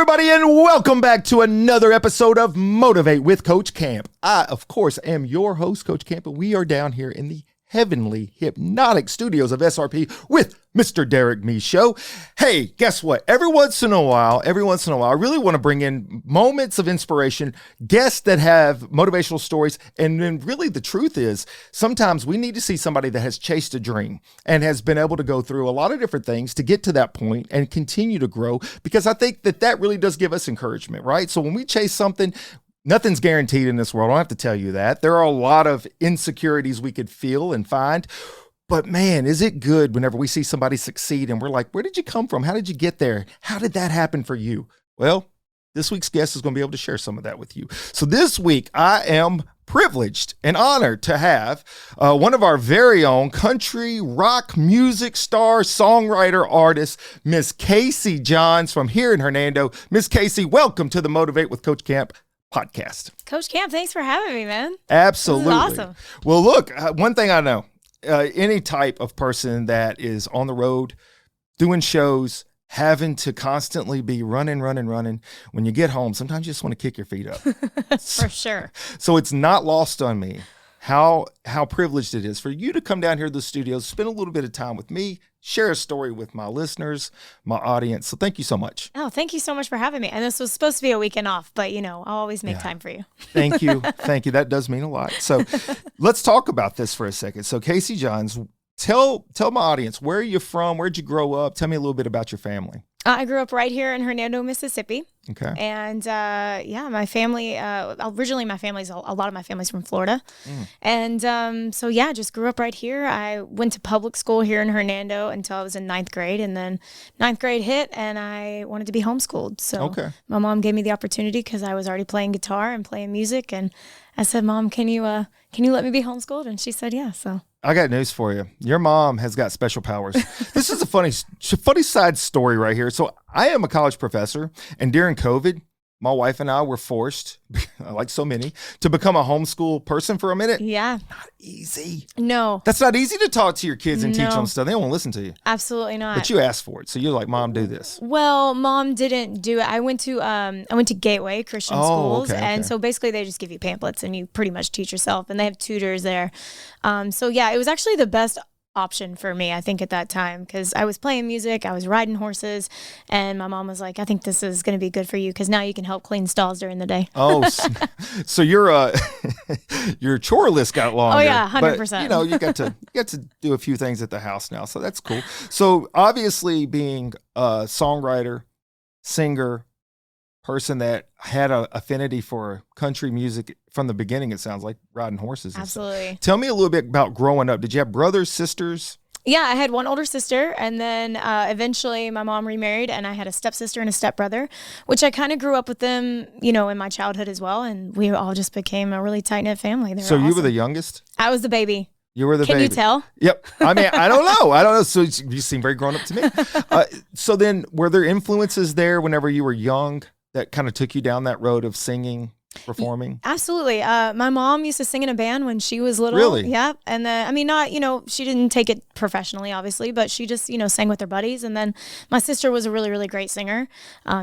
everybody, and welcome back to another episode of Motivate with Coach Camp. I, of course, am your host, Coach Camp, and we are down here in the heavenly hypnotic studios of SRP with Mr. Derek Me Show. Hey, guess what? Every once in a while, I really want to bring in moments of inspiration, guests that have motivational stories. And then really the truth is sometimes we need to see somebody that has chased a dream and has been able to go through a lot of different things to get to that point and continue to grow, because I think that really does give us encouragement, right? So when we chase something, nothing's guaranteed in this world. I don't have to tell you that. There are a lot of insecurities we could feel and find. But man, is it good whenever we see somebody succeed and we're like, where did you come from? How did you get there? How did that happen for you? Well, this week's guest is going to be able to share some of that with you. So this week, I am privileged and honored to have one of our very own country rock music star, songwriter, artist, Miss Casey Johns from here in Hernando. Miss Casey, welcome to the Motivate with Coach Camp podcast. Coach Camp, thanks for having me, man. Absolutely. This is awesome. Well, look, one thing I know, any type of person that is on the road, doing shows, having to constantly be running, when you get home, sometimes you just want to kick your feet up. For sure. So it's not lost on me how privileged it is for you to come down here to the studios, spend a little bit of time with me, share a story with my listeners, my audience. So thank you so much. Oh, thank you so much for having me. And this was supposed to be a weekend off, but I'll always make time for you. Thank you. Thank you. That does mean a lot. So let's talk about this for a second. So Casey Johns, tell my audience, where are you from? Where'd you grow up? Tell me a little bit about your family. I grew up right here in Hernando, Mississippi. Okay. And my family, originally a lot of my family's from Florida. And just grew up right here. I went to public school here in Hernando until I was in 9th grade. And then 9th grade hit and I wanted to be homeschooled. So my mom gave me the opportunity because I was already playing guitar and playing music. And I said, Mom, can you let me be homeschooled? And she said, yeah. So I got news for you. Your mom has got special powers. This is a funny side story right here. So I am a college professor, and during COVID, my wife and I were forced, like so many, to become a homeschool person for a minute. Yeah. Not easy. No. That's not easy to talk to your kids and teach them stuff. They don't want to listen to you. Absolutely not. But you asked for it. So you're like, Mom, do this. Well, Mom didn't do it. I went to Gateway Christian schools. And so basically they just give you pamphlets and you pretty much teach yourself, and they have tutors there. It was actually the best option for me, I think, at that time, because I was playing music, I was riding horses, and my mom was like, I think this is going to be good for you because now you can help clean stalls during the day. Oh, so your chore list got longer. Oh yeah, 100%. But, you get to do a few things at the house now, so that's cool. So obviously, being a songwriter, singer, person that had an affinity for country music from the beginning, it sounds like, riding horses. Absolutely. Tell me a little bit about growing up. Did you have brothers, sisters? Yeah, I had one older sister, and then eventually my mom remarried, and I had a stepsister and a stepbrother, which I kind of grew up with them, in my childhood as well, and we all just became a really tight-knit family. So you were the youngest? I was the baby. You were the baby. Can you tell? Yep. I mean, I don't know. So you seem very grown up to me. So then, were there influences there whenever you were young that kind of took you down that road of singing, performing? Absolutely. My mom used to sing in a band when she was little. Really? Yeah. And then, she didn't take it professionally, obviously, but she just, sang with her buddies. And then my sister was a really, really great singer.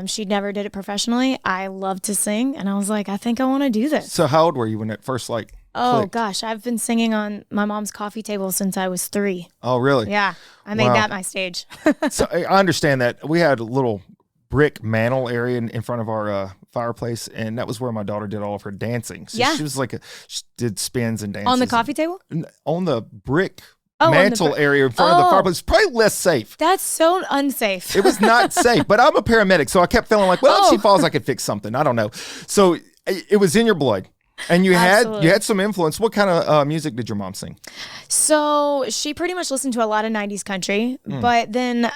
She never did it professionally. I loved to sing. And I was like, I think I want to do this. So how old were you when it first clicked? Oh, gosh. I've been singing on my mom's coffee table since I was 3. Oh, really? Yeah. I made that my stage. So I understand that. We had a little brick mantle area in front of our fireplace, and that was where my daughter did all of her dancing. So she was she did spins and dances. On the coffee table? On the brick mantle area in front of the fireplace. Probably less safe. That's so unsafe. It was not safe, but I'm a paramedic, so I kept feeling like, if she falls, I could fix something. I don't know. So it was in your blood. And you had some influence. What kind of music did your mom sing? So she pretty much listened to a lot of 90s country, but then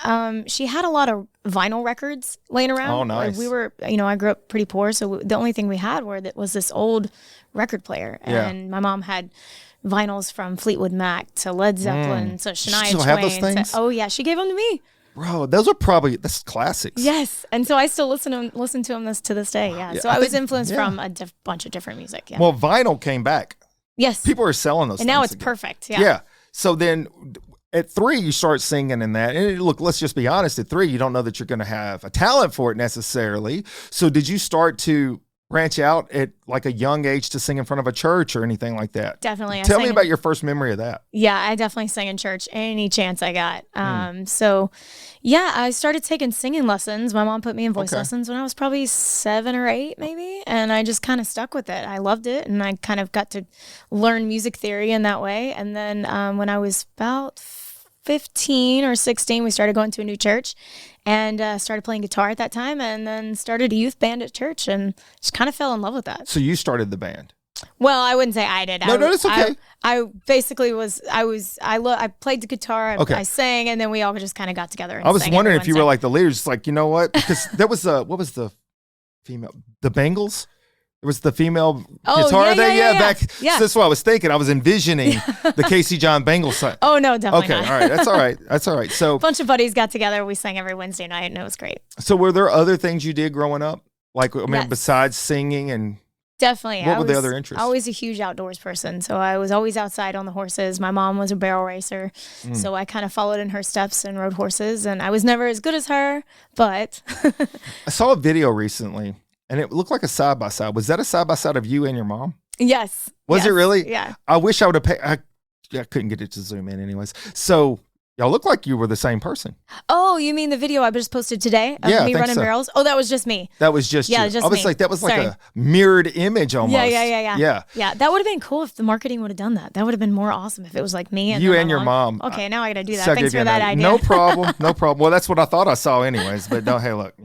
she had a lot of vinyl records laying around. Oh, nice. We were, I grew up pretty poor, so the only thing we had was this old record player. And my mom had vinyls from Fleetwood Mac to Led Zeppelin to Shania Twain. Still have those things? Oh, yeah. She gave them to me. Bro, those are that's classics. Yes. And so I still listen to them to this day. Yeah. So I was influenced from a bunch of different music. Yeah. Well, vinyl came back. Yes. People are selling those and things now it's again. perfect. Yeah. Yeah. So then at 3, you start singing in that. And look, let's just be honest. At 3, you don't know that you're going to have a talent for it necessarily. So did you start to branch out at like a young age to sing in front of a church or anything like that? Definitely. Tell me about your first memory of that. Yeah, I definitely sang in church any chance I got. So yeah, I started taking singing lessons. My mom put me in voice lessons when I was probably 7 or 8 maybe. And I just kind of stuck with it. I loved it. And I kind of got to learn music theory in that way. And then when I was about 15 or 16, we started going to a new church and started playing guitar at that time, and then started a youth band at church and just kind of fell in love with that. So you started the band? Well, I wouldn't say I did. No, it's okay. I basically I played the guitar, I sang, and then we all just kind of got together and I was sang wondering every if you were Wednesday. like the leaders, just like, you know what? Because that was what was the female, the Bengals? It was the female guitar thing. Back. Yeah. So that's what I was thinking. I was envisioning the Casey John Bengals side. Oh no, definitely not. All right. That's all right. So a bunch of buddies got together. We sang every Wednesday night, and it was great. So were there other things you did growing up? Like, I mean, Yes. besides singing and Definitely. What were the other interests? Always a huge outdoors person. So I was always outside on the horses. My mom was a barrel racer. So I kind of followed in her steps and rode horses. And I was never as good as her, but. I saw a video recently and it looked like a side-by-side. Was that a side-by-side of you and your mom? Yes. Was it really? Yeah. I wish I would have paid. I couldn't get it to zoom in anyways. So y'all look like you were the same person. Oh, you mean the video I just posted today of Yeah, I me think running so. barrels? Oh, that was just me. That was just you. Just I was me. like, that was like Sorry. a mirrored image almost. Yeah. That would have been cool if the marketing would have done that. That would have been more awesome if it was like me and You then and my your mom. Okay, now I got to do that. So I Thanks gave you for that another- idea. No problem. No problem. Well, that's what I thought I saw anyways. But no, hey, look,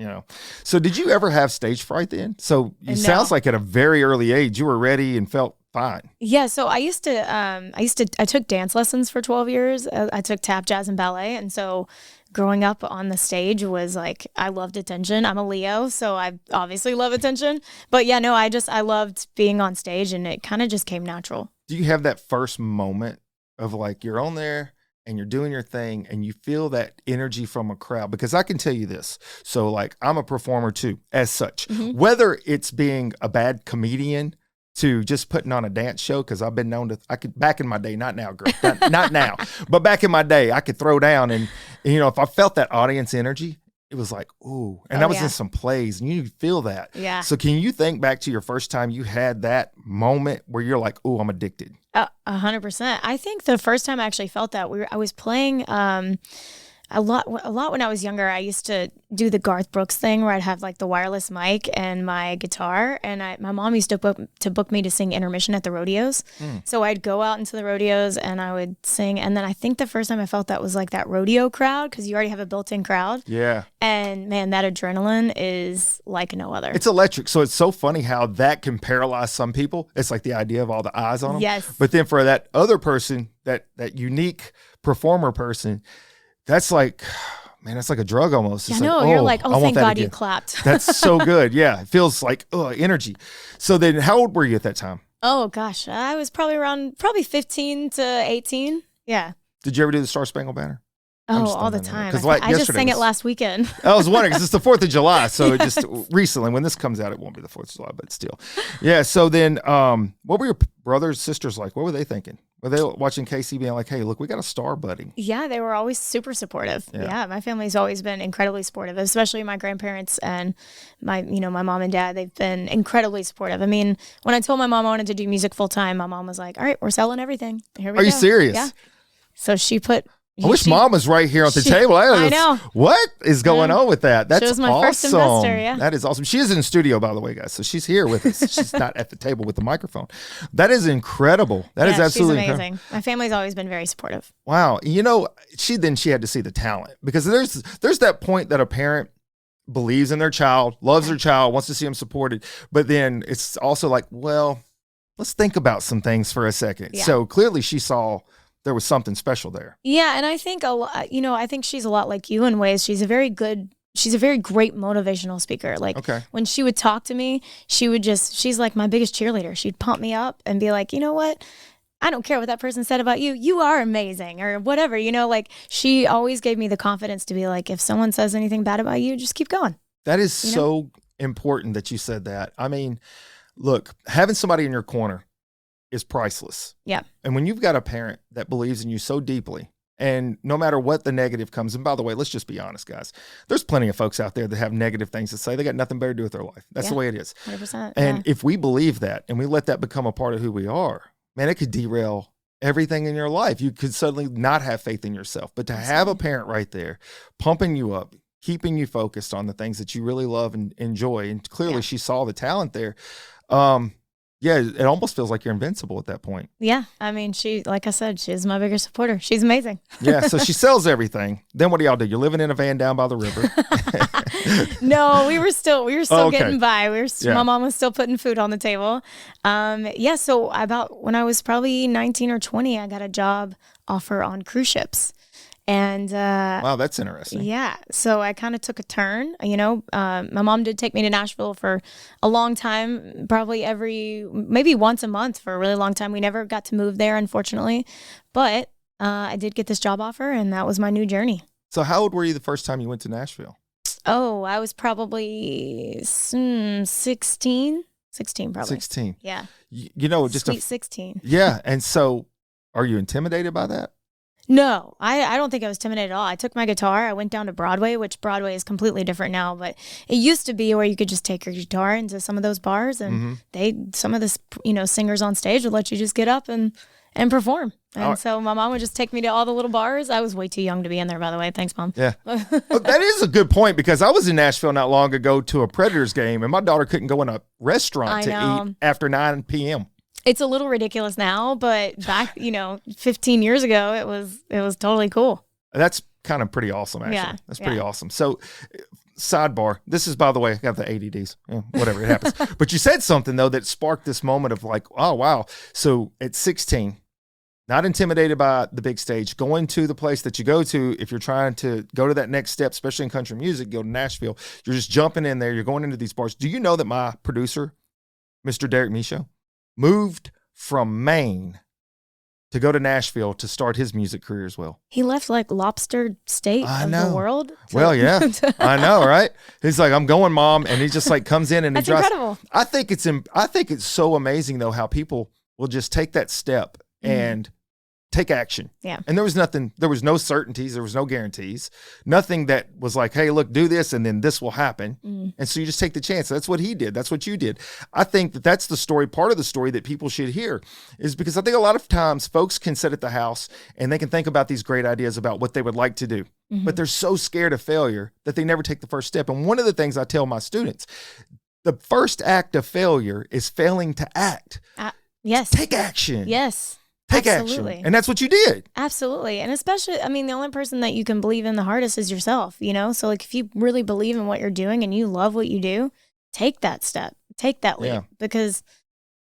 So did you ever have stage fright then? So it No. sounds like at a very early age, you were ready and felt fine. Yeah, so I took dance lessons for 12 years. I took tap, jazz, and ballet. And so growing up on the stage was like, I loved attention. I'm a Leo, so I obviously love attention. But yeah, no, I loved being on stage, and it kind of just came natural. Do you have that first moment of like you're on there and you're doing your thing and you feel that energy from a crowd? Because I can tell you this. So like I'm a performer too, as such. Whether it's being a bad comedian to just putting on a dance show, because I've been known to, back in my day, not now, girl, not now, but back in my day, I could throw down and if I felt that audience energy, it was like, ooh. And I was in some plays and you feel that. Yeah. So can you think back to your first time you had that moment where you're like, ooh, I'm addicted? 100%. I think the first time I actually felt that, I was playing a lot when I was younger. I used to do the Garth Brooks thing where I'd have like the wireless mic and my guitar, and my mom used to book me to sing intermission at the rodeos. So I'd go out into the rodeos and I would sing, and then I think the first time I felt that was like that rodeo crowd, because you already have a built-in crowd. Yeah. And man, that adrenaline is like no other. It's electric. So it's so funny how that can paralyze some people. It's like the idea of all the eyes on them. Yes. But then for that other person, that unique performer person, that's like, man, that's like a drug almost. It's no, like, you're like, I oh, want thank that God you again. clapped. That's so good. Yeah. It feels like energy. So then how old were you at that time? Oh gosh, I was probably 15 to 18. Yeah. Did you ever do the Star Spangled Banner? I'm Oh, just all the thinking time. of it. 'Cause I just yesterday sang it was- last weekend. I was wondering, because it's the 4th of July. So it just recently, when this comes out, it won't be the 4th of July, but still. Yeah. So then what were your brothers, sisters like? What were they thinking? Were they watching Casey being like, hey, look, we got a star buddy? Yeah, they were always super supportive. Yeah. Yeah, my family's always been incredibly supportive, especially my grandparents and my mom and dad. They've been incredibly supportive. I mean, when I told my mom I wanted to do music full time, my mom was like, all right, we're selling everything. Here we go. Are you serious? Yeah. So she put. I wish mom was right here at the table. I know. What is going on with that? That's She was my awesome. first investor, yeah. That is awesome. She is in the studio, by the way, guys. So she's here with us. She's not at the table with the microphone. That is incredible. That is absolutely she's incredible. amazing. My family's always been very supportive. Wow. She had to see the talent, because there's that point that a parent believes in their child, loves their child, wants to see them supported. But then it's also like, well, let's think about some things for a second. Yeah. So clearly she saw there was something special there. Yeah, and I think I think she's a lot like you in ways. She's a very great motivational speaker. Like when she would talk to me, she's like my biggest cheerleader. She'd pump me up and be like, you know what? I don't care what that person said about you. You are amazing, or whatever, like she always gave me the confidence to be like, if someone says anything bad about you, just keep going. That is so important that you said that. I mean, look, having somebody in your corner is priceless. Yeah. And when you've got a parent that believes in you so deeply And no matter what the negative comes, and by the way, let's just be honest, guys. There's plenty of folks out there that have negative things to say. They got nothing better to do with their life. That's the way it is. 100%. And if we believe that and we let that become a part of who we are, man, it could derail everything in your life. You could suddenly not have faith in yourself. But to have a parent right there pumping you up, keeping you focused on the things that you really love and enjoy, and clearly she saw the talent there. It almost feels like you're invincible at that point. Yeah. I mean, she, like I said, she's my biggest supporter. She's amazing. Yeah. So she sells everything. Then what do y'all do? You're living in a van down by the river. No, we were still getting by. My mom was still putting food on the table. So about when I was probably 19 or 20, I got a job offer on cruise ships. And wow, that's interesting. Yeah. So I kind of took a turn. My mom did take me to Nashville for a long time, probably maybe once a month for a really long time. We never got to move there, unfortunately. But I did get this job offer, and that was my new journey. So how old were you the first time you went to Nashville? Oh, I was probably 16. 16 probably. 16. Yeah. Just Sweet 16. Yeah. And so are you intimidated by that? No, I don't think I was intimidated at all. I took my guitar. I went down to Broadway, which Broadway is completely different now, but it used to be where you could just take your guitar into some of those bars, and some of the singers on stage would let you just get up and perform. And so my mom would just take me to all the little bars. I was way too young to be in there, by the way. Thanks, Mom. Yeah. Well, that is a good point, because I was in Nashville not long ago to a Predators game, and my daughter couldn't go in a restaurant to eat after 9 p.m. It's a little ridiculous now, but back, 15 years ago, it was totally cool. That's kind of pretty awesome, actually. Yeah, That's pretty awesome. So, sidebar. This is, by the way, I got the ADDs. Yeah, whatever, it happens. But you said something, though, that sparked this moment of like, oh, wow. So, at 16, not intimidated by the big stage, going to the place that you go to, if you're trying to go to that next step, especially in country music, go to Nashville, you're just jumping in there. You're going into these bars. Do you know that my producer, Mr. Derek Michaud, moved from Maine to go to Nashville to start his music career as well? He left like lobster state of the world. Well, yeah, I know, right? He's like, I'm going, Mom. And he just like comes in and That's he drives. Incredible. I think it's so amazing though, how people will just take that step and take action. Yeah. And there was no certainties. There was no guarantees. Nothing that was like, hey, look, do this and then this will happen. And so you just take the chance. That's what he did. That's what you did. I think that's the story, part of the story that people should hear, is because I think a lot of times folks can sit at the house and they can think about these great ideas about what they would like to do, but they're so scared of failure that they never take the first step. And one of the things I tell my students, the first act of failure is failing to act. Yes. Take action. Yes. Take Absolutely. action. And that's what you did. Absolutely. And especially, the only person that you can believe in the hardest is yourself, So like if you really believe in what you're doing and you love what you do, take that step, take that leap, because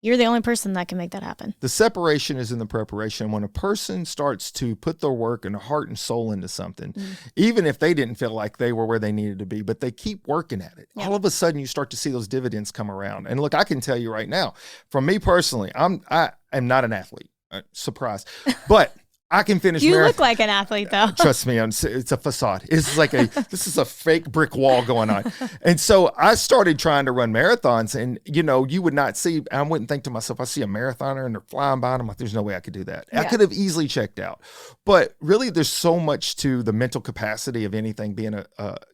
you're the only person that can make that happen. The separation is in the preparation. When a person starts to put their work and heart and soul into something, even if they didn't feel like they were where they needed to be, but they keep working at it, all of a sudden you start to see those dividends come around. And look, I can tell you right now, from me personally, I am not an athlete. Surprise. But I can finish You look like an athlete, though. Trust me, it's a facade. This is a fake brick wall going on. And so I started trying to run marathons, and you would not see, I wouldn't think to myself, I see a marathoner and they're flying by and I'm like, there's no way I could do that. Yeah. I could have easily checked out. But really, there's so much to the mental capacity of anything being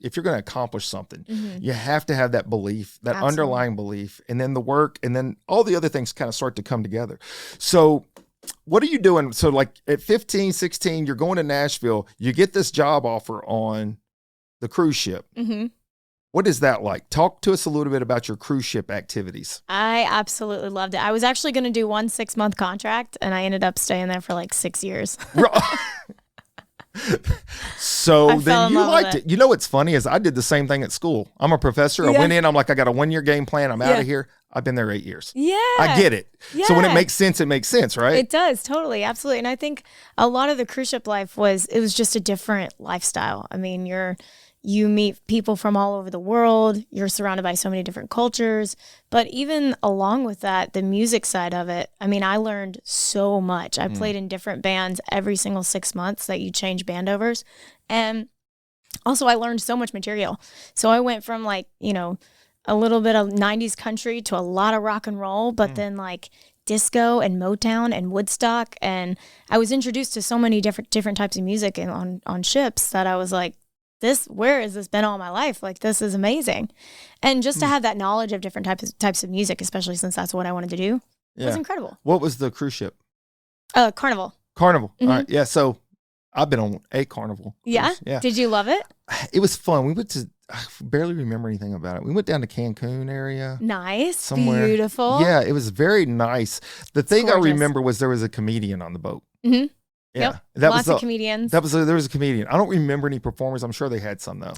if you're going to accomplish something, you have to have that belief, that underlying belief, and then the work, and then all the other things kind of start to come together. So what are you doing? So like at 15, 16, you're going to Nashville, you get this job offer on the cruise ship. What is that like? Talk to us a little bit about your cruise ship activities. I absolutely loved it. I was actually going to do 1 6-month contract, and I ended up staying there for like 6 years. So then you liked it. You know what's funny is I did the same thing at school. I'm a professor. I went in, I'm like, I got a 1-year game plan. I'm out of here. I've been there 8 years. Yeah. I get it. Yeah. So when it makes sense, right? It does, totally, absolutely. And I think a lot of the cruise ship life was just a different lifestyle. You meet people from all over the world. You're surrounded by so many different cultures. But even along with that, the music side of it, I learned so much. I played in different bands every single 6 months that you change band overs. And also I learned so much material. So I went from a little bit of 90s country to a lot of rock and roll, but then disco and Motown and Woodstock. And I was introduced to so many different types of music on ships that I was like, where has this been all my life? Like, this is amazing. And just to have that knowledge of different types of music, especially since that's what I wanted to do, was incredible. What was the cruise ship? Carnival. Carnival. All right. Yeah. So I've been on a Carnival cruise. Yeah. Did you love it? It was fun. I barely remember anything about it. We went down to Cancun area. Nice. Somewhere. Beautiful. Yeah. It was very nice. The thing I remember was there was a comedian on the boat. Mm-hmm. Yeah. Yep. Lots of comedians. There was a comedian. I don't remember any performers. I'm sure they had some though.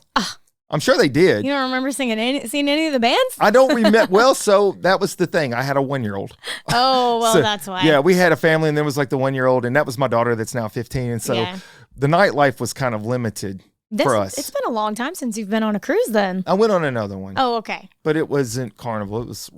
I'm sure they did. You don't remember seeing any of the bands? I don't remember. Well, so that was the thing. I had a 1-year-old. Oh, well, so, that's why. Yeah, we had a family, and there was like the 1-year-old, and that was my daughter that's now 15. And so the nightlife was kind of limited for us. It's been a long time since you've been on a cruise then. I went on another one. Oh, okay. But it wasn't Carnival. It was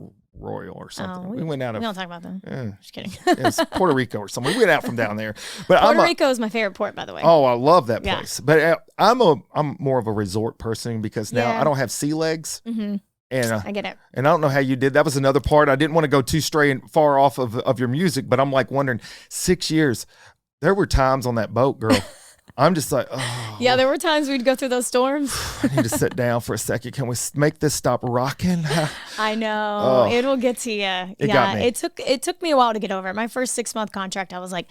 Royal or something. Oh, we went out of. We don't talk about that. Just kidding. It was Puerto Rico or something. We went out from down there. But Puerto Rico is my favorite port, by the way. Oh, I love that place. But I'm more of a resort person because now I don't have sea legs. Mm-hmm. And I get it. And I don't know how you did. That was another part. I didn't want to go too stray and far off of your music, but I'm like wondering, 6 years, there were times on that boat, girl. I'm just like, oh. Yeah, there were times we'd go through those storms. I need to sit down for a second. Can we make this stop rocking? I know. It will get to you. It got me. It took me a while to get over it. My first 6-month contract, I was like,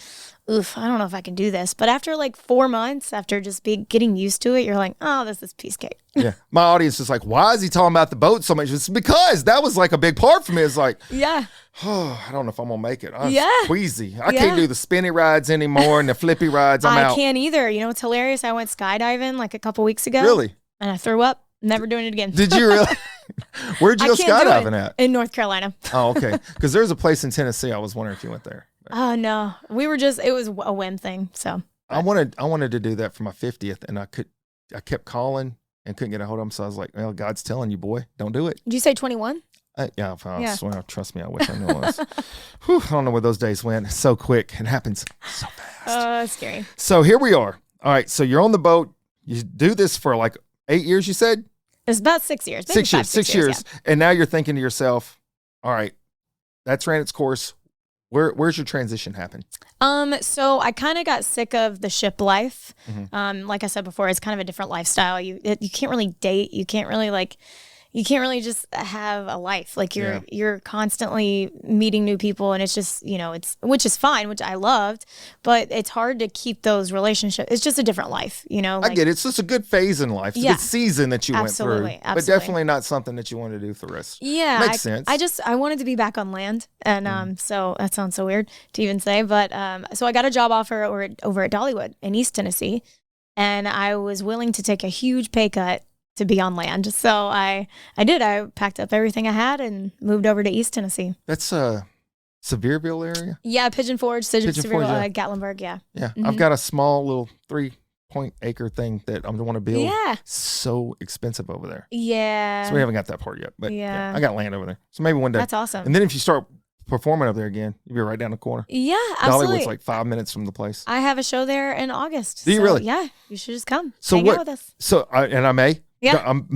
oof, I don't know if I can do this. But after like 4 months, after just getting used to it, you're like, oh, this is piece cake. Yeah. My audience is like, why is he talking about the boat so much? It's because that was like a big part for me. It's like, oh, I don't know if I'm going to make it. I'm queasy. I can't do the spinny rides anymore and the flippy rides. I'm out. I can't either. You know, it's hilarious. I went skydiving like a couple weeks ago. Really? And I threw up. Never doing it again. Did you really? Where'd you go skydiving at? In North Carolina. Oh, okay. Because there's a place in Tennessee. I was wondering if you went there. Oh, no. It was a whim thing. So I wanted to do that for my 50th, and I kept calling and couldn't get a hold of him. So I was like, well, God's telling you, boy, don't do it. Did you say 21? Yeah. Well, trust me, I wish I knew it was. Whew, I don't know where those days went. So quick. It happens so fast. Oh, it's scary. So here we are. All right. So you're on the boat. You do this for like 8 years, you said? It's about 6 years. Maybe 6 years. Yeah. And now you're thinking to yourself, all right, that's ran its course. Where's your transition happen? So I kind of got sick of the ship life. Mm-hmm. Like I said before, it's kind of a different lifestyle. You can't really date. You can't really just have a life. Like you're constantly meeting new people, and it's just, which is fine, which I loved, but it's hard to keep those relationships. It's just a different life, I get it. It's just a good phase in life. It's a good season that you went through, but definitely not something that you want to do for the rest. Yeah. Makes sense. I wanted to be back on land. And, so that sounds so weird to even say, but, so I got a job offer over at Dollywood in East Tennessee, and I was willing to take a huge pay cut to be on land. So I did. I packed up everything I had and moved over to East Tennessee. That's Sevierville area? Yeah, Pigeon Forge, Sevierville, Gatlinburg, yeah. Yeah, mm-hmm. I've got a small little 3-acre thing that I want to build. Yeah. So expensive over there. Yeah. So we haven't got that part yet, but yeah, I got land over there. So maybe one day. That's awesome. And then if you start performing up there again, you'll be right down the corner. Yeah, absolutely. Dollywood's like 5 minutes from the place. I have a show there in August. Do you really? Yeah, you should just come. Hang out with us. So, and I may? Yeah. I'm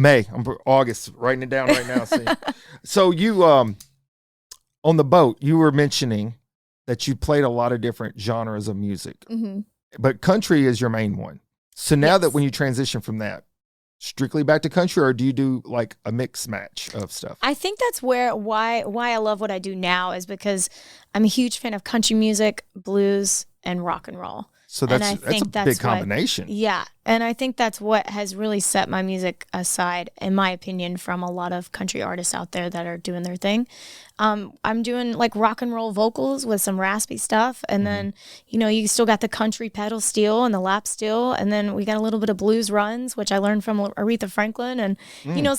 August, writing it down right now. See. So you, on the boat, you were mentioning that you played a lot of different genres of music, mm-hmm. but country is your main one. So now that when you transition from that, strictly back to country, or do you do like a mix match of stuff? I think that's why I love what I do now is because I'm a huge fan of country music, blues, and rock and roll. So that's a big combination. Yeah. And I think that's what has really set my music aside, in my opinion, from a lot of country artists out there that are doing their thing. I'm doing like rock and roll vocals with some raspy stuff. And then, you still got the country pedal steel and the lap steel. And then we got a little bit of blues runs, which I learned from Aretha Franklin. And,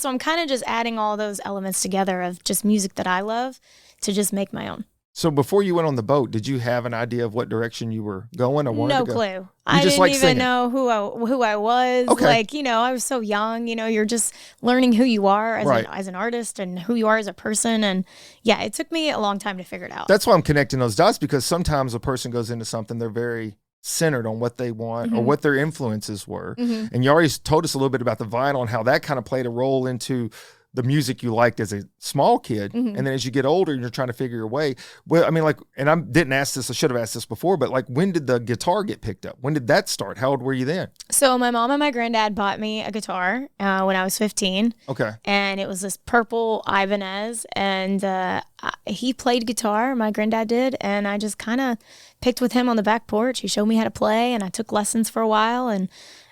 so I'm kind of just adding all those elements together of just music that I love to just make my own. So before you went on the boat, did you have an idea of what direction you were going or wanted to go? No clue. I didn't even know who I was. Okay. Like, I was so young, you're just learning who you are as an artist and who you are as a person. And yeah, it took me a long time to figure it out. That's why I'm connecting those dots, because sometimes a person goes into something, they're very centered on what they want mm-hmm. or what their influences were. Mm-hmm. And you already told us a little bit about the vinyl and how that kind of played a role into the music you liked as a small kid, and then as you get older and you're trying to figure your way. Well, I mean, like, and I didn't ask this, I should have asked this before, but like, when did the guitar get picked up? When did that start? How old were you then? So my mom and my granddad bought me a guitar when I was 15. Okay. And it was this purple Ibanez, and he played guitar, my granddad did, and I just kind of picked with him on the back porch. He showed me how to play, and I took lessons for a while, and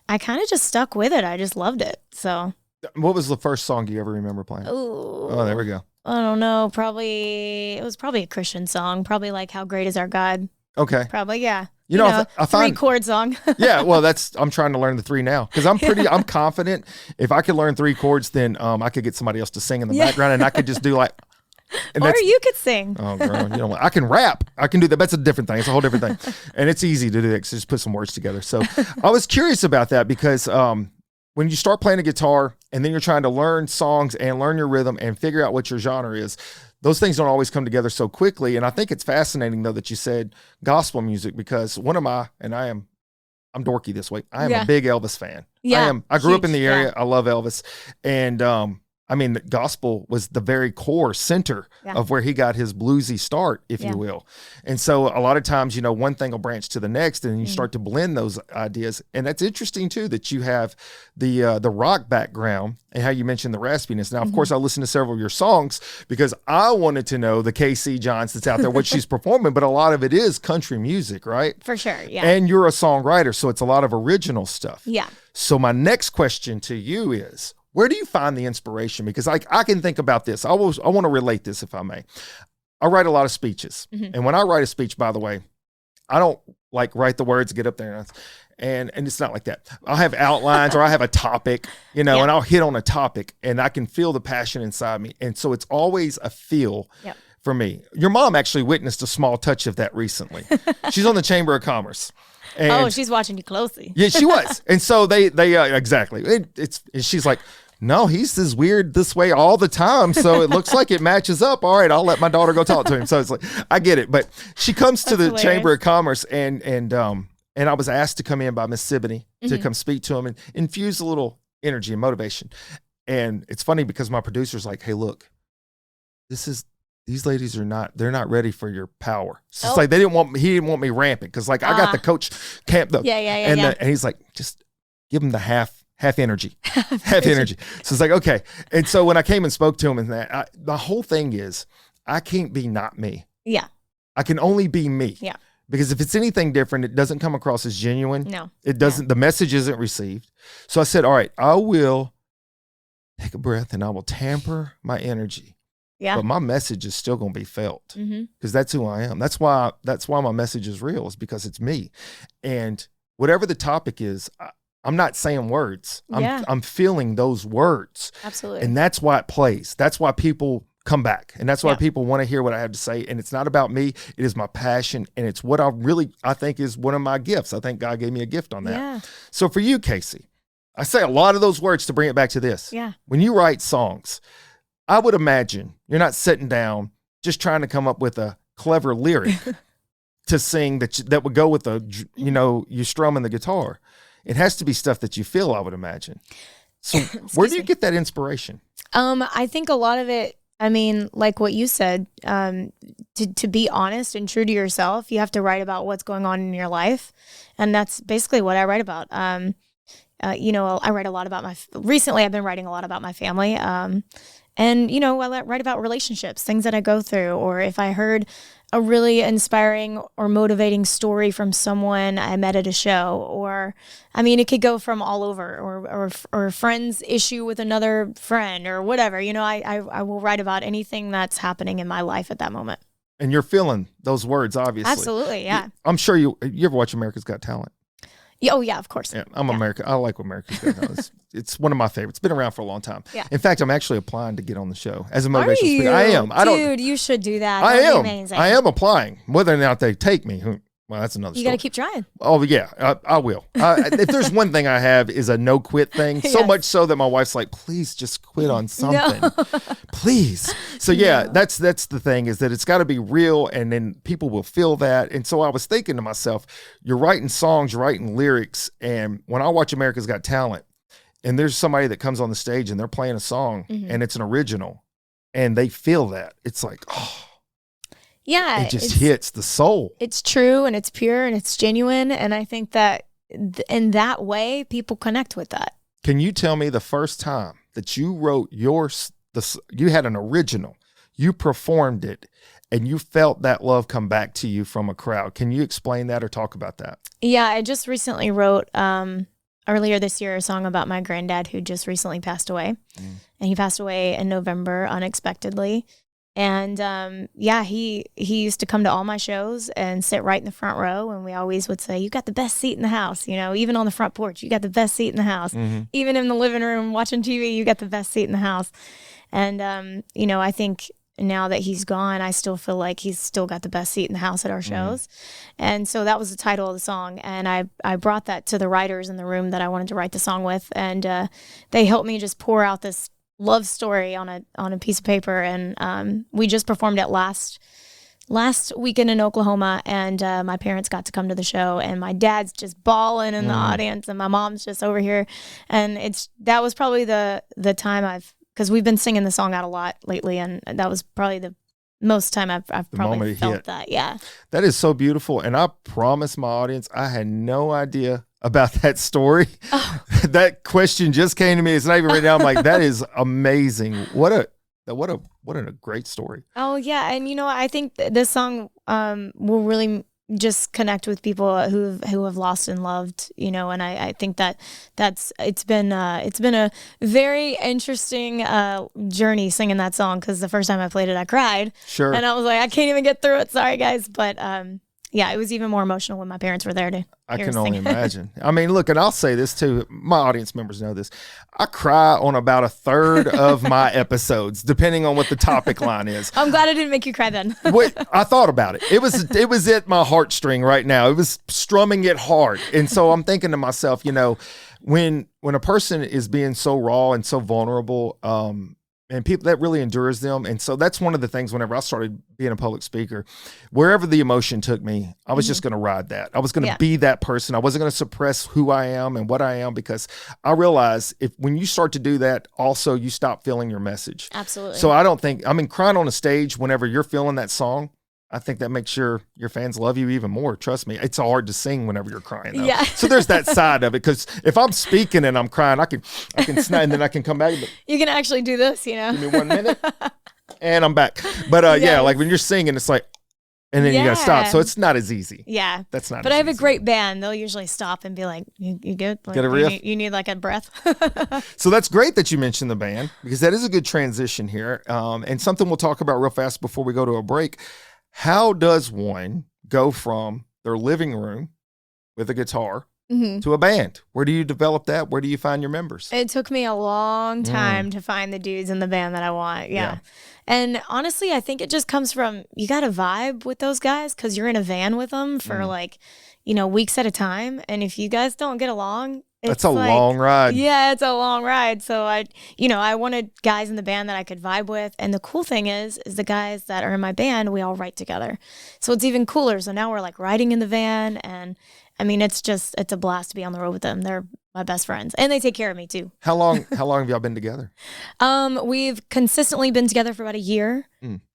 I kind of just stuck with it. I just loved it. So. What was the first song you ever remember playing? Ooh. Oh, there we go. I don't know. It was probably a Christian song. Probably like How Great Is Our God. Okay. Probably, yeah. You know, I find 3-chord song. Yeah, well, I'm trying to learn the 3 now because I'm confident if I could learn 3 chords, then I could get somebody else to sing in the background, and I could just do like. Or you could sing. Oh, girl, you know what? I can rap. I can do that. That's a different thing. It's a whole different thing, and it's easy to do that. Just put some words together. So I was curious about that because when you start playing a guitar and then you're trying to learn songs and learn your rhythm and figure out what your genre is, those things don't always come together so quickly. And I think it's fascinating though that you said gospel music because I'm dorky this way. I am a big Elvis fan. Yeah, I grew up in the area. I love Elvis. And I mean, the gospel was the very core center of where he got his bluesy start, if you will. And so a lot of times, you know, one thing will branch to the next and you start to blend those ideas. And that's interesting too, that you have the rock background and how you mentioned the raspiness. Now, of course, I listened to several of your songs because I wanted to know the KC Johns that's out there, what she's performing, but a lot of it is country music, right? For sure, yeah. And you're a songwriter, so it's a lot of original stuff. Yeah. So my next question to you is, where do you find the inspiration? Because I can think about this. I want to relate this, if I may. I write a lot of speeches. And when I write a speech, by the way, I don't like write the words, get up there. And it's not like that. I'll have outlines or I have a topic, you know, and I'll hit on a topic and I can feel the passion inside me. And so it's always a feel for me. Your mom actually witnessed a small touch of that recently. She's on the Chamber of Commerce. And she's watching you closely. Yeah, she was. And so they exactly. She's like, no, he's this weird this way all the time. So it looks like it matches up. All right, I'll let my daughter go talk to him. So it's like, I get it. But she comes to the hilarious. Chamber of Commerce and I was asked to come in by Miss Siboney to come speak to him and infuse a little energy and motivation. And it's funny because my producer's like, hey, look, these ladies they're not ready for your power. So it's like he didn't want me rampant because like I got the coach camped up. And he's like, just give him the half energy, half energy. So it's like, okay. And so when I came and spoke to him and that, the whole thing is I can't be not me. Yeah. I can only be me. Yeah. Because if it's anything different, it doesn't come across as genuine. No. It doesn't, the message isn't received. So I said, all right, I will take a breath and I will tamper my energy. Yeah. But my message is still going to be felt because that's who I am. That's why my message is real, is because it's me. And whatever the topic is, I'm not saying words. I'm feeling those words. Absolutely. And that's why it plays. That's why people come back. And that's why people want to hear what I have to say. And it's not about me. It is my passion. And it's what I think is one of my gifts. I think God gave me a gift on that. Yeah. So for you, Casey, I say a lot of those words to bring it back to this. Yeah. When you write songs, I would imagine you're not sitting down just trying to come up with a clever lyric to sing that would go with you strumming the guitar. It has to be stuff that you feel, I would imagine. So where do you get that inspiration? I think a lot of it, I mean, like what you said, to be honest and true to yourself, you have to write about what's going on in your life. And that's basically what I write about. I write a lot about recently I've been writing a lot about my family. And, I write about relationships, things that I go through, or if I heard a really inspiring or motivating story from someone I met at a show, or, I mean, it could go from all over, or a friend's issue with another friend or whatever. I will write about anything that's happening in my life at that moment. And you're feeling those words, obviously. Absolutely, yeah. I'm sure you ever watch America's Got Talent? Yeah, oh, yeah, of course. Yeah, American. I like America's Got Talent. It's one of my favorites. It's been around for a long time. Yeah. In fact, I'm actually applying to get on the show as a motivational speaker. I am. Dude, you should do that. I am. Amazing. I am applying. Whether or not they take me, well, that's another story. You got to keep trying. Oh, yeah, I will. If there's one thing I have is a no quit thing, so much so that my wife's like, please just quit on something. No. Please. So, yeah, that's the thing, is that it's got to be real, and then people will feel that. And so I was thinking to myself, you're writing songs, you're writing lyrics, and when I watch America's Got Talent, and there's somebody that comes on the stage and they're playing a song and it's an original and they feel that. It's like, oh, yeah, it just hits the soul. It's true and it's pure and it's genuine. And I think that in that way, people connect with that. Can you tell me the first time that you wrote you had an original, you performed it, and you felt that love come back to you from a crowd? Can you explain that or talk about that? Yeah, I just recently wrote earlier this year a song about my granddad who just recently passed away. And he passed away in November unexpectedly. And he used to come to all my shows and sit right in the front row. And we always would say, you got the best seat in the house, even on the front porch, you got the best seat in the house. Even in the living room watching TV, you got the best seat in the house. And, I think now that he's gone, I still feel like he's still got the best seat in the house at our shows. And so that was the title of the song. And I brought that to the writers in the room that I wanted to write the song with. And they helped me just pour out this love story on a piece of paper. And we just performed it last weekend in Oklahoma, and my parents got to come to the show, and my dad's just bawling in the audience, and my mom's just over here. And that was probably the time because we've been singing the song out a lot lately, and that was probably the most time I've probably felt that. Yeah. That is so beautiful. And I promise my audience, I had no idea about that story. Oh. That question just came to me. It's not even written down. I'm like, that is amazing. What a great story. Oh yeah. And I think this song will really just connect with people who have lost and loved, and I think it's been a very interesting journey singing that song, because the first time I played it I cried. Sure. And I was like, I can't even get through it, sorry guys. But yeah, it was even more emotional when my parents were there to I hear can us only sing. imagine. I mean, look, and I'll say this too. My audience members know this. I cry on about a third of my episodes, depending on what the topic line is. I'm glad I didn't make you cry then. Wait, I thought about it. It was at my heartstring right now. It was strumming it hard. And so I'm thinking to myself, when a person is being so raw and so vulnerable, and people, that really endures them. And so that's one of the things whenever I started being a public speaker, wherever the emotion took me, I was just going to ride that. I was going to be that person. I wasn't going to suppress who I am and what I am, because I realized when you start to do that, also you stop feeling your message. Absolutely. So crying on a stage whenever you're feeling that song, I think that makes your fans love you even more. Trust me. It's hard to sing whenever you're crying, though. Yeah. So there's that side of it, because if I'm speaking and I'm crying, I can snap, and then I can come back. You can actually do this, Give me 1 minute, and I'm back. But yeah, like when you're singing, it's like, and then you got to stop. So it's not as easy. Yeah. That's not But as I have easy. A great band. They'll usually stop and be like, you good? Like, Get a riff? You need like a breath? So that's great that you mentioned the band, because that is a good transition here. And something we'll talk about real fast before we go to a break. How does one go from their living room with a guitar to a band? Where do you develop that? Where do you find your members? It took me a long time to find the dudes in the band that I want. Yeah. And honestly, I think it just comes from, you got to vibe with those guys, because you're in a van with them for weeks at a time. And if you guys don't get along, that's a long ride. Yeah, it's a long ride. So I wanted guys in the band that I could vibe with. And the cool thing is the guys that are in my band, we all write together. So it's even cooler. So now we're like riding in the van, and I mean, it's a blast to be on the road with them. They're my best friends, and they take care of me too. How long have y'all been together? We've consistently been together for about a year,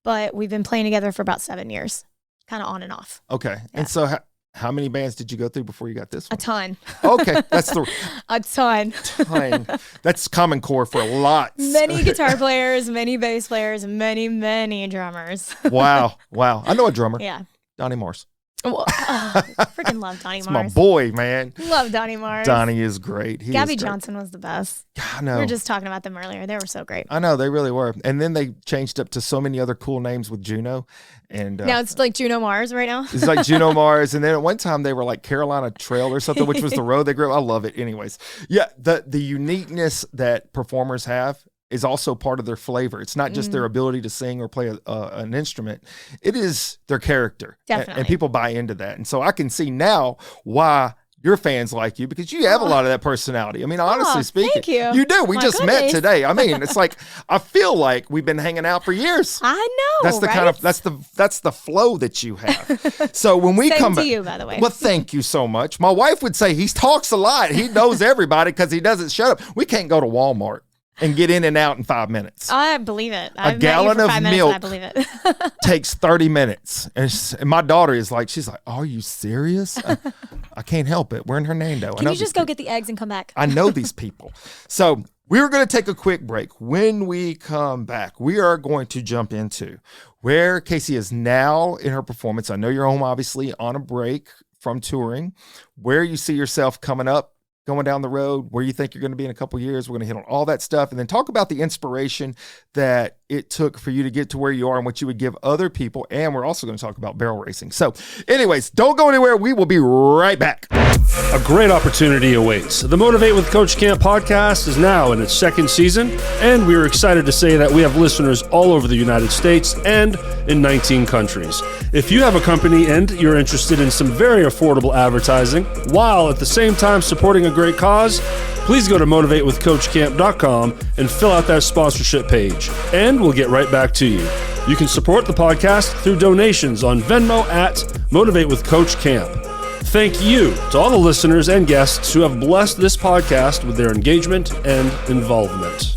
but we've been playing together for about 7 years, kind of on and off. Okay. Yeah. And so how many bands did you go through before you got this one? A ton. Okay. That's a ton. That's Common Core for lots. Many guitar players, many bass players, many drummers. Wow. I know a drummer. Yeah. Donnie Mars. Well, freaking love Donnie Mars. It's my boy, man. Love Donnie Mars. Donnie is great. Gabby Johnson was the best. I know. We were just talking about them earlier. They were so great. I know, they really were. And then they changed up to so many other cool names with Juno. And now it's like Juno Mars right now. It's like Juno Mars. And then at one time they were like Carolina Trail or something, which was the road they grew up. I love it. Anyways. Yeah, the uniqueness that performers have is also part of their flavor. It's not just their ability to sing or play an instrument. It is their character. Definitely. And people buy into that. And so I can see now why your fans like you because you have a lot of that personality. I mean, honestly speaking, thank you. You do. We just met goodness. today. I mean, it's like I feel like we've been hanging out for years. I know. That's the right? kind of that's the flow that you have. So when we Same come to back, you, by the way. well, thank you so much. My wife would say he talks a lot. He knows everybody because he doesn't shut up. We can't go to Walmart and get in and out in 5 minutes. I believe it. A gallon of milk I believe it. takes 30 minutes. And my daughter is like, she's like, are you serious? I can't help it. We're in Hernando. Can you just go get the eggs and come back? I know these people. So we're going to take a quick break. When we come back, we are going to jump into where Casey is now in her performance. I know you're home, obviously, on a break from touring, where you see yourself coming up, going down the road, where you think you're going to be in a couple years. We're going to hit on all that stuff and then talk about the inspiration that it took for you to get to where you are and what you would give other people. And we're also going to talk about barrel racing. So anyways, don't go anywhere. We will be right back. A great opportunity awaits. The Motivate with Coach Camp podcast is now in its second season, and we are excited to say that we have listeners all over the United States and in 19 countries. If you have a company and you're interested in some very affordable advertising, while at the same time supporting a great cause, please go to motivatewithcoachcamp.com and fill out that sponsorship page, and we'll get right back to you. You can support the podcast through donations on Venmo at Motivate with Coach Camp. Thank you to all the listeners and guests who have blessed this podcast with their engagement and involvement.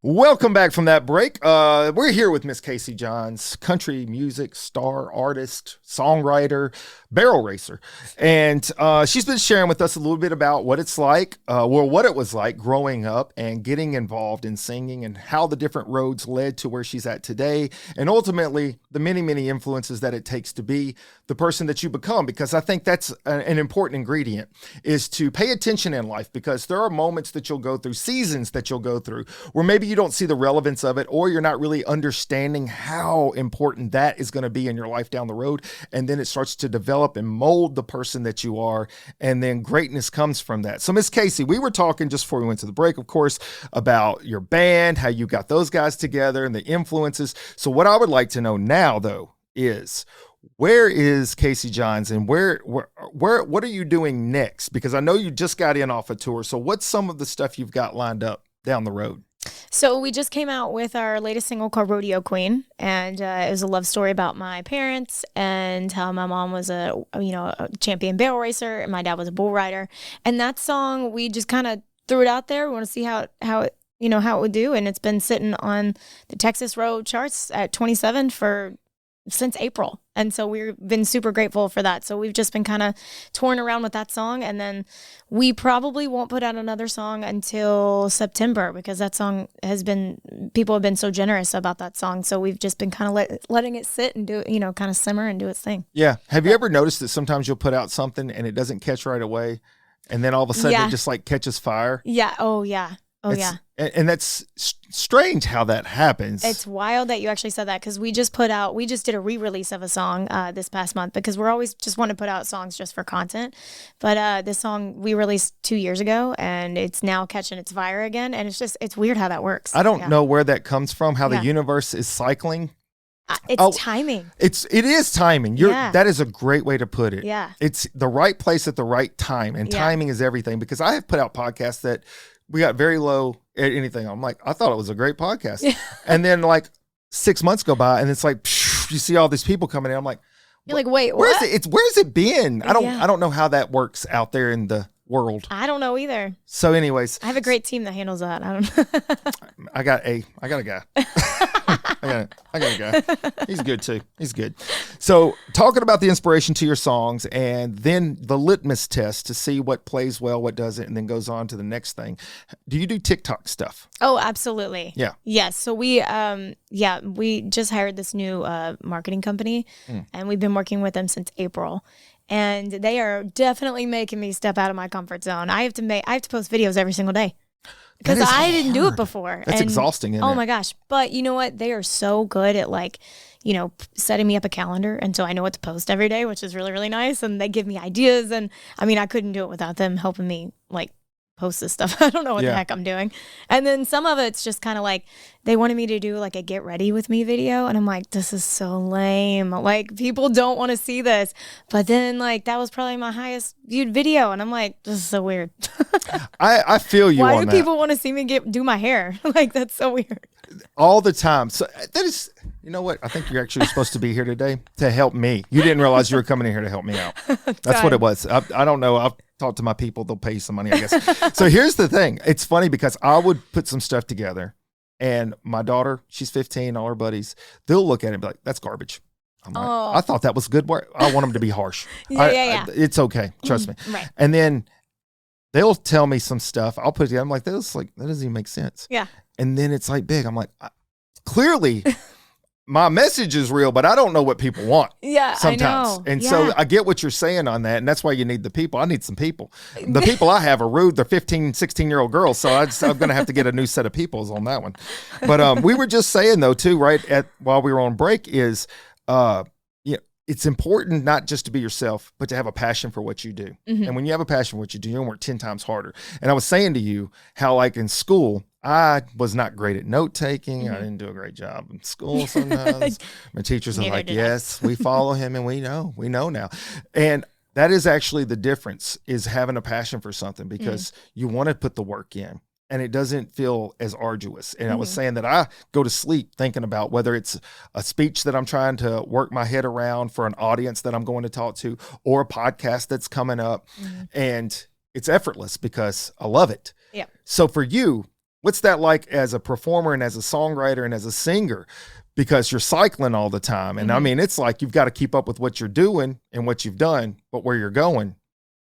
Welcome back from that break. We're here with Miss Casey Johns, country music star, artist, songwriter, barrel racer. And she's been sharing with us a little bit about what it's like, what it was like growing up and getting involved in singing and how the different roads led to where she's at today. And ultimately, the many, many influences that it takes to be the person that you become, because I think that's an important ingredient, is to pay attention in life, because there are moments that you'll go through, seasons that you'll go through, where maybe you don't see the relevance of it, or you're not really understanding how important that is going to be in your life down the road. And then it starts to develop and mold the person that you are. And then greatness comes from that. So Miss Casey, we were talking just before we went to the break, of course, about your band, how you got those guys together and the influences. So what I would like to know now, though, is where is Casey Johns and what are you doing next? Because I know you just got in off a tour. So what's some of the stuff you've got lined up down the road? So we just came out with our latest single called Rodeo Queen, and it was a love story about my parents and how my mom was a champion barrel racer and my dad was a bull rider. And that song, we just kind of threw it out there. We want to see how it would do, and it's been sitting on the Texas road charts at 27 since April. And so we've been super grateful for that. So we've just been kind of touring around with that song. And then we probably won't put out another song until September, because that song people have been so generous about that song. So we've just been kind of letting it sit and do, kind of simmer and do its thing. Yeah. Have you ever noticed that sometimes you'll put out something and it doesn't catch right away, and then all of a sudden it just like catches fire? Yeah. Oh, yeah. Yeah. And that's strange how that happens. It's wild that you actually said that, because we just did a re-release of a song this past month, because we're always just want to put out songs just for content. But this song we released 2 years ago, and it's now catching its fire again. And it's weird how that works. I don't know where that comes from, how the universe is cycling. It's timing. It is timing. That is a great way to put it. Yeah. It's the right place at the right time, and timing is everything, because I have put out podcasts that we got very low at anything. I'm like, I thought it was a great podcast. And then like 6 months go by and it's like, you see all these people coming in. I'm like, you're like, wait, where's what? Where's it been? I don't know how that works out there in the world. I don't know either. So anyways, I have a great team that handles that. I don't know. I got a guy. I got a guy. He's good too. He's good. So talking about the inspiration to your songs, and then the litmus test to see what plays well, what doesn't, and then goes on to the next thing. Do you do TikTok stuff? Oh, absolutely. Yeah. Yes. So we just hired this new marketing company, and we've been working with them since April. And they are definitely making me step out of my comfort zone. I have to post videos every single day, because I didn't do it before. That's exhausting, isn't it? Oh my gosh. But you know what? They are so good at setting me up a calendar. And so I know what to post every day, which is really, really nice. And they give me ideas. And I mean, I couldn't do it without them helping me post this stuff. I don't know what the heck I'm doing. And then some of it's just kind of like they wanted me to do like a get ready with me video. And I'm like, this is so lame. Like people don't want to see this. But then like that was probably my highest viewed video. And I'm like, this is so weird. I feel you on that. Why do people want to see me do my hair? Like that's so weird. All the time. So that is, you know what? I think you're actually supposed to be here today to help me. You didn't realize you were coming in here to help me out. That's what it was. I don't know. I've talked to my people. They'll pay you some money, I guess. So here's the thing. It's funny because I would put some stuff together and my daughter, she's 15, all her buddies, they'll look at it and be like, that's garbage. I'm like, I thought that was good work. I want them to be harsh. It's okay. Trust me. Right. And then they'll tell me some stuff. I'll put it together. I'm like, that doesn't even make sense. Yeah. And then it's like big. I'm like, clearly my message is real, but I don't know what people want. Yeah, sometimes. I know. And so I get what you're saying on that. And that's why you need the people. I need some people. The people I have are rude. They're 15, 16-year-old girls. So I'm going to have to get a new set of peoples on that one. But we were just saying though, too, right while we were on break is, it's important not just to be yourself, but to have a passion for what you do. Mm-hmm. And when you have a passion for what you do, you're going to work 10 times harder. And I was saying to you how like in school, I was not great at note taking. Mm-hmm. I didn't do a great job in school sometimes. My teachers are like, yes, we follow him and we know now. And that is actually the difference is having a passion for something because you want to put the work in. And it doesn't feel as arduous. And I was saying that I go to sleep thinking about whether it's a speech that I'm trying to work my head around for an audience that I'm going to talk to or a podcast that's coming up. Mm-hmm. And it's effortless because I love it. Yeah. So for you, what's that like as a performer and as a songwriter and as a singer? Because you're cycling all the time. And I mean, it's like you've got to keep up with what you're doing and what you've done, but where you're going.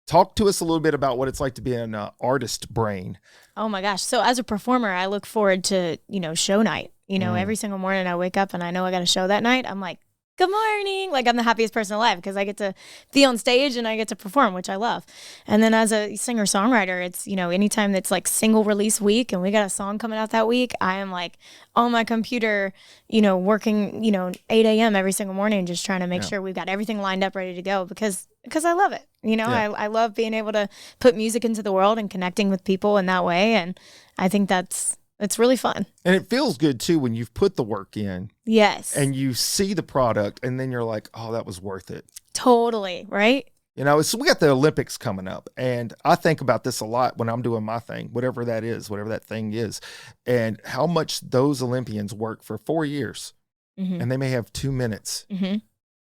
Talk to us a little bit about what it's like to be an artist brain. Oh my gosh. So as a performer, I look forward to, show night. Every single morning I wake up and I know I got a show that night. I'm like, good morning. Like I'm the happiest person alive because I get to be on stage and I get to perform, which I love. And then as a singer-songwriter, it's, anytime it's like single release week and we got a song coming out that week, I am like on my computer, working, 8 a.m. every single morning, just trying to make sure we've got everything lined up, ready to go because I love it. I love being able to put music into the world and connecting with people in that way. And I think it's really fun. And it feels good too when you've put the work in. Yes. And you see the product and then you're like, oh, that was worth it. Totally. Right. So we got the Olympics coming up and I think about this a lot when I'm doing my thing, whatever that thing is, and how much those Olympians work for 4 years and they may have 2 minutes,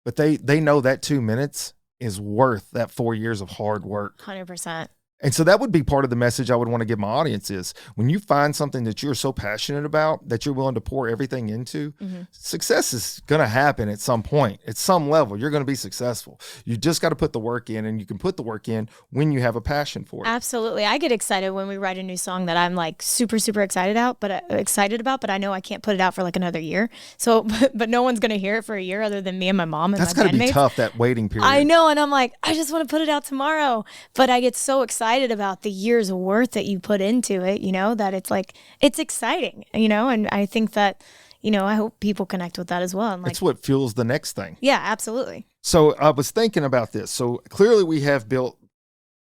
but they know that 2 minutes is worth that 4 years of hard work. 100%. And so that would be part of the message I would want to give my audience is when you find something that you're so passionate about that you're willing to pour everything into, success is going to happen at some point. At some level, you're going to be successful. You just got to put the work in, and you can put the work in when you have a passion for it. Absolutely. I get excited when we write a new song that I'm like super, super excited about, but I know I can't put it out for like another year. So, but no one's going to hear it for a year other than me and my mom and That's my bandmates. That's got to be tough, that waiting period. I know. And I'm like, I just want to put it out tomorrow. But I get so excited about the year's worth that you put into it, that it's like, it's exciting, and I think that, I hope people connect with that as well. And it's what fuels the next thing. Yeah, absolutely. So I was thinking about this. So clearly we have built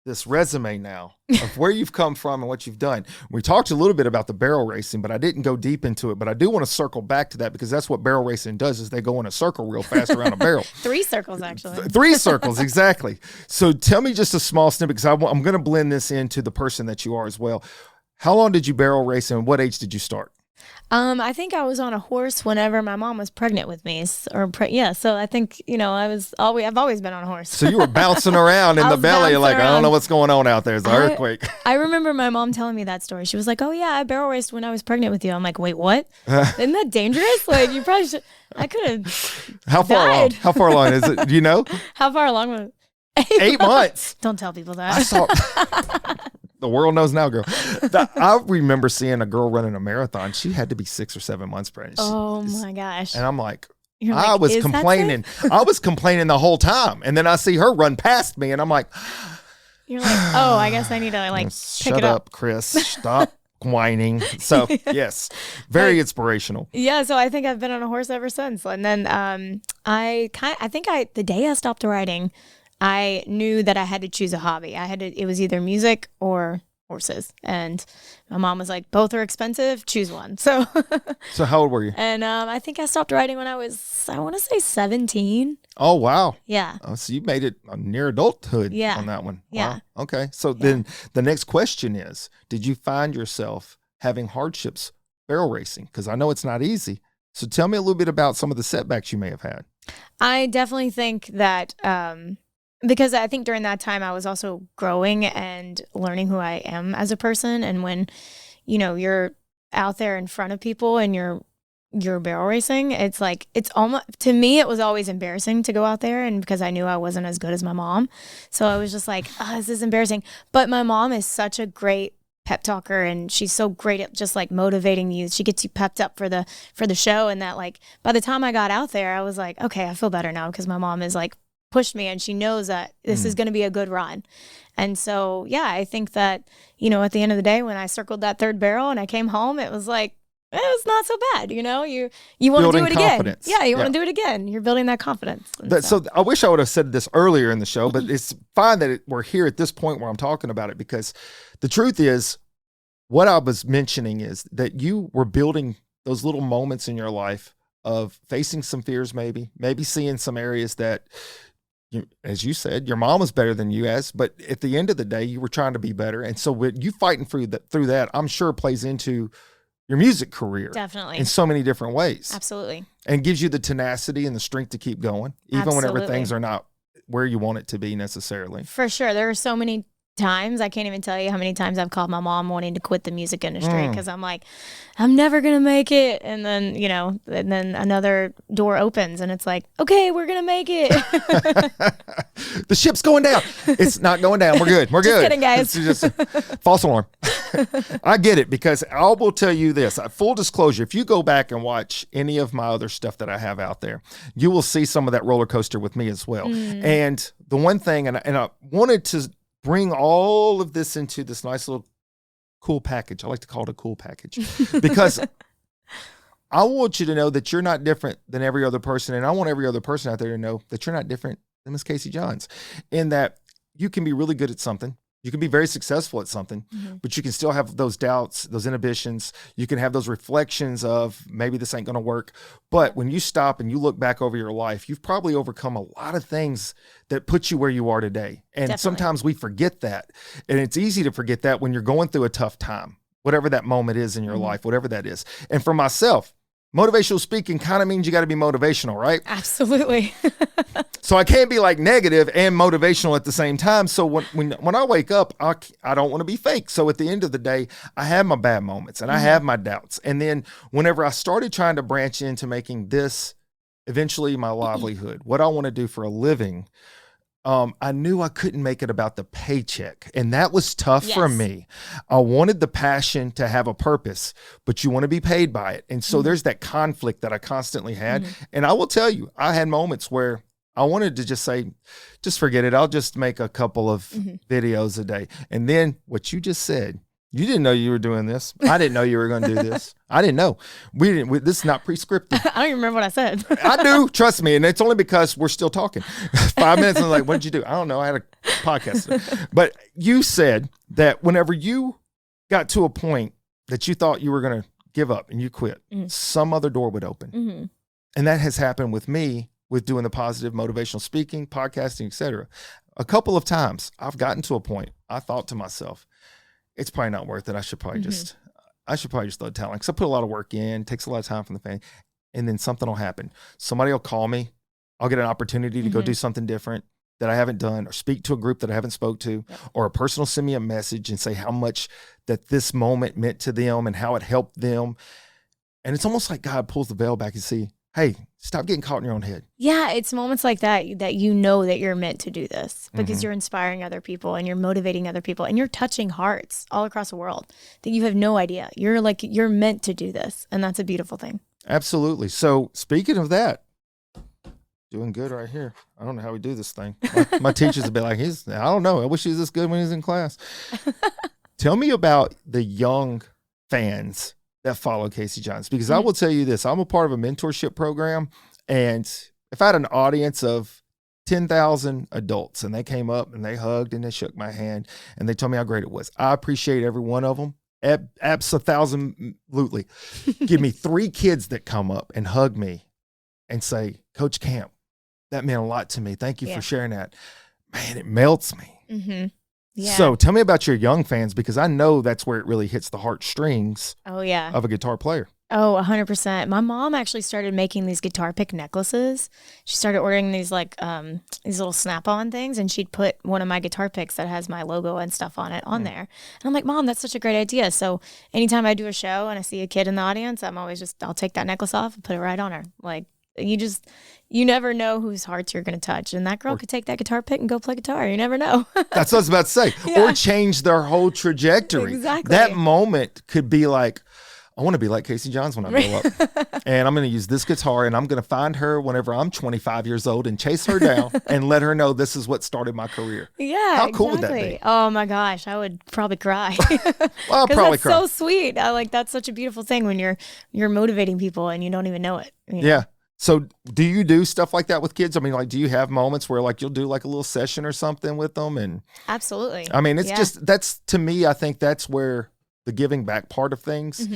this resume now of where you've come from and what you've done. We talked a little bit about the barrel racing, but I didn't go deep into it. But I do want to circle back to that because that's what barrel racing does is they go in a circle real fast around a barrel. 3 circles, actually. 3 circles, exactly. So tell me just a small snippet because I'm going to blend this into the person that you are as well. How long did you barrel race and what age did you start? I think I was on a horse whenever my mom was pregnant with me, so I think I've always been on a horse. So you were bouncing around in the belly, like around. I don't know what's going on out there. It's an earthquake. I remember my mom telling me that story. She was like, "Oh yeah, I barrel raced when I was pregnant with you." I'm like, "Wait, what? Isn't that dangerous? Like you probably should." I could have. How far along? How far along is it? Do you know? How far along was it? 8 months. Don't tell people that. I saw. The world knows now, girl. I remember seeing a girl running a marathon. She had to be 6 or 7 months pregnant. Oh my gosh. And I'm like, I was complaining. I was complaining the whole time. And then I see her run past me and I'm like, you're like, oh, I guess I need to pick Shut it up. Up, Chris. Stop whining. So yes, very inspirational. Yeah. So I think I've been on a horse ever since. And then the day I stopped writing, I knew that I had to choose a hobby. It was either music or horses. And my mom was like, both are expensive, choose one. So So how old were you? and I think I stopped riding when I was, I want to say 17. Oh, wow. Yeah. Oh, so you made it near adulthood Yeah. on that one. Yeah. Wow. Okay. So then the next question is, did you find yourself having hardships barrel racing? Because I know it's not easy. So tell me a little bit about some of the setbacks you may have had. I definitely think that because I think during that time I was also growing and learning who I am as a person. And when, you know, you're out there in front of people and you're barrel racing, it's like, it's almost, to me, it was always embarrassing to go out there, and because I knew I wasn't as good as my mom. So I was just like, oh, this is embarrassing. But my mom is such a great pep talker, and she's so great at just like motivating you. She gets you pepped up for the show, and that, like, by the time I got out there, I was like, okay, I feel better now because my mom is like pushed me and she knows that this is going to be a good run. And so, yeah, I think that, you know, at the end of the day, when I circled that third barrel and I came home, it was like, it was not so bad. You know, you want to do it again. Yeah, you want to do it again. You're building that confidence. So I wish I would have said this earlier in the show, but it's fine that we're here at this point where I'm talking about it, because the truth is, what I was mentioning is that you were building those little moments in your life of facing some fears, maybe seeing some areas that, as you said, your mom was better than you but at the end of the day, you were trying to be better. And so with you fighting through that, I'm sure plays into your music career. Definitely. In so many different ways. Absolutely. And gives you the tenacity and the strength to keep going, even whenever things are not where you want it to be necessarily. For sure. There are so many times, I can't even tell you how many times I've called my mom wanting to quit the music industry because I'm like, I'm never going to make it. And then, you know, and then another door opens and it's like, okay, we're going to make it. The ship's going down. It's not going down. We're good. We're just good. Kidding, guys. It's just false alarm. I get it, because I will tell you this, full disclosure, if you go back and watch any of my other stuff that I have out there, you will see some of that roller coaster with me as well. And the one thing, and I wanted to bring all of this into this nice little cool package. I like to call it a cool package because I want you to know that you're not different than every other person. And I want every other person out there to know that you're not different than Miss Casey Johns, in that you can be really good at something. You can be very successful at something, but you can still have those doubts, those inhibitions. You can have those reflections of maybe this ain't going to work. But when you stop and you look back over your life, you've probably overcome a lot of things that put you where you are today. And sometimes we forget that. And it's easy to forget that when you're going through a tough time, whatever that moment is in your life, whatever that is. And for myself, motivational speaking kind of means you got to be motivational, right? Absolutely. So I can't be like negative and motivational at the same time. So when I wake up, I don't want to be fake. So at the end of the day, I have my bad moments and I have my doubts. And then whenever I started trying to branch into making this eventually my livelihood, what I want to do for a living, I knew I couldn't make it about the paycheck. And that was tough for me. I wanted the passion to have a purpose, but you want to be paid by it. And so there's that conflict that I constantly had. And I will tell you, I had moments where I wanted to just say, just forget it. I'll just make a couple of videos a day. And then what you just said, you didn't know you were doing this. I didn't know you were going to do this. I didn't know. This is not prescriptive. I don't even remember what I said. I do. Trust me. And it's only because we're still talking. 5 minutes and I'm like, what did you do? I don't know. I had a podcast. But you said that whenever you got to a point that you thought you were going to give up and you quit, some other door would open. And that has happened with me with doing the positive motivational speaking, podcasting, etc. A couple of times I've gotten to a point I thought to myself, it's probably not worth it. I should probably just throw the talent, because I put a lot of work in, takes a lot of time from the family, and then something will happen. Somebody will call me. I'll get an opportunity to go do something different that I haven't done, or speak to a group that I haven't spoke to, or a person will send me a message and say how much that this moment meant to them and how it helped them. And it's almost like God pulls the veil back and see, hey, stop getting caught in your own head. Yeah, it's moments like that you know that you're meant to do this, because you're inspiring other people and you're motivating other people and you're touching hearts all across the world that you have no idea. You're meant to do this, and that's a beautiful thing. Absolutely. So speaking of that, doing good right here. I don't know how we do this thing. My teachers would be like, I don't know. I wish he was this good when he was in class. Tell me about the young fans that follow Casey Johns, because I will tell you this, I'm a part of a mentorship program, and if I had an audience of 10,000 adults, and they came up and they hugged and they shook my hand and they told me how great it was. I appreciate every one of them. Absolutely. Give me 3 kids that come up and hug me and say, Coach Camp, that meant a lot to me. Thank you for sharing that. Man, it melts me. Mm-hmm. Yeah. So tell me about your young fans, because I know that's where it really hits the heartstrings of a guitar player. Oh, 100%. My mom actually started making these guitar pick necklaces. She started ordering these these little snap-on things, and she'd put one of my guitar picks that has my logo and stuff on it on there. And I'm like, Mom, that's such a great idea. So anytime I do a show and I see a kid in the audience, I'm always I'll take that necklace off and put it right on her. Like, you never know whose hearts you're going to touch. And that girl could take that guitar pick and go play guitar. You never know. That's what I was about to say. Yeah. Or change their whole trajectory. Exactly. That moment could be like, I want to be like Casey Johns when I grow up. And I'm going to use this guitar, and I'm going to find her whenever I'm 25 years old and chase her down and let her know this is what started my career. Yeah. How cool would that be? Oh my gosh. I would probably cry. Well, I'll probably cry. So sweet. That's such a beautiful thing when you're motivating people and you don't even know it. You know? Yeah. So do you do stuff like that with kids? I mean, like, do you have moments where like you'll do like a little session or something with them? And Absolutely. I mean, it's that's to me, I think that's where the giving back part of things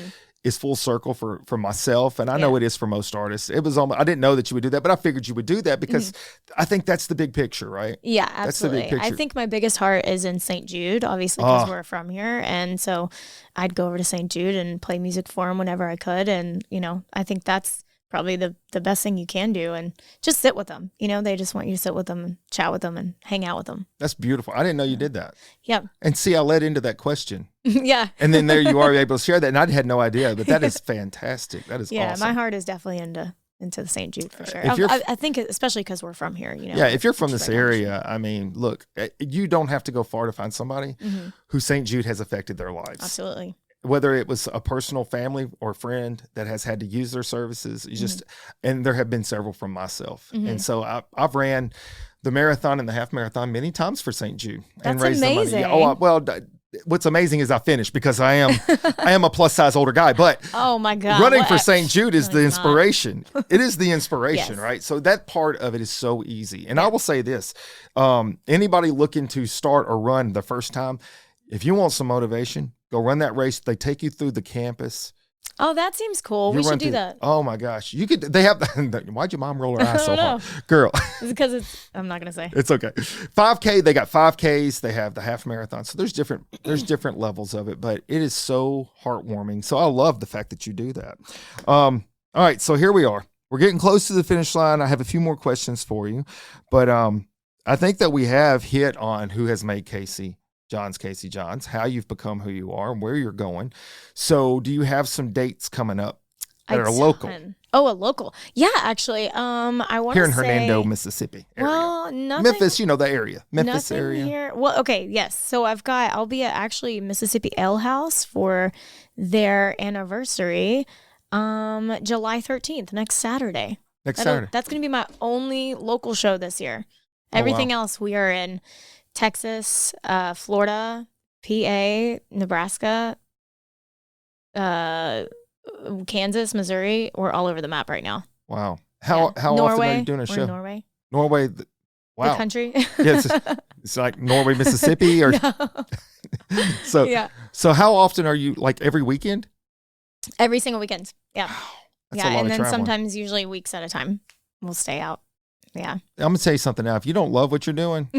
is full circle for myself. And I know it is for most artists. It was almost, I didn't know that you would do that, but I figured you would do that because I think that's the big picture, right? Yeah, absolutely. That's the big picture. I think my biggest heart is in St. Jude, obviously, because we're from here. And so I'd go over to St. Jude and play music for them whenever I could. And, I think that's probably the best thing you can do, and just sit with them. They just want you to sit with them and chat with them and hang out with them. That's beautiful. I didn't know you did that. Yeah. And see, I led into that question. Yeah. And then there you are able to share that. And I had no idea, but that is fantastic. That is awesome. Yeah, my heart is definitely into the St. Jude for sure. I think especially because we're from here, Yeah, if you're from this area, I mean, look, you don't have to go far to find somebody who St. Jude has affected their lives. Absolutely. Whether it was a personal family or friend that has had to use their services, and there have been several from myself. And so I've ran the marathon and the half marathon many times for St. Jude and raised amazing. the money. Well, what's amazing is I finished because I am a plus size older guy, but oh my God, running for St. Jude is the inspiration. It is the inspiration, Yes. right? So that part of it is so easy. And I will say this, anybody looking to start or run the first time, if you want some motivation, go run that race. They take you through the campus. Oh, that seems cool. We should do that. Oh my gosh. They have, why'd your mom roll her eyes so hard? Girl. It's because I'm not going to say. It's okay. 5K, they got 5Ks. They have the half marathon. So there's different levels of it, but it is so heartwarming. So I love the fact that you do that. All right. So here we are. We're getting close to the finish line. I have a few more questions for you, but I think that we have hit on who has made Casey Johns, how you've become who you are and where you're going. So do you have some dates coming up that are local? Oh, a local. Yeah, actually. I want to here in say, Hernando, Mississippi area. Well, nothing. Memphis, the area. Memphis nothing area. Here. Well, okay, yes. So I'll be at actually Mississippi Ale House for their anniversary, July 13th, next Saturday. Saturday. That's going to be my only local show this year. Everything else we are in Texas, Florida, PA, Nebraska, Kansas, Missouri. We're all over the map right now. Wow. How often are you doing a show? Norway. Norway. Wow. The country. Yes. It's like Norway, Mississippi, or So how often are you, like every weekend? Every single weekend. Yeah. That's a lot and of then traveling. sometimes usually weeks at a time we'll stay out. Yeah. I'm going to tell you something now. If you don't love what you're doing,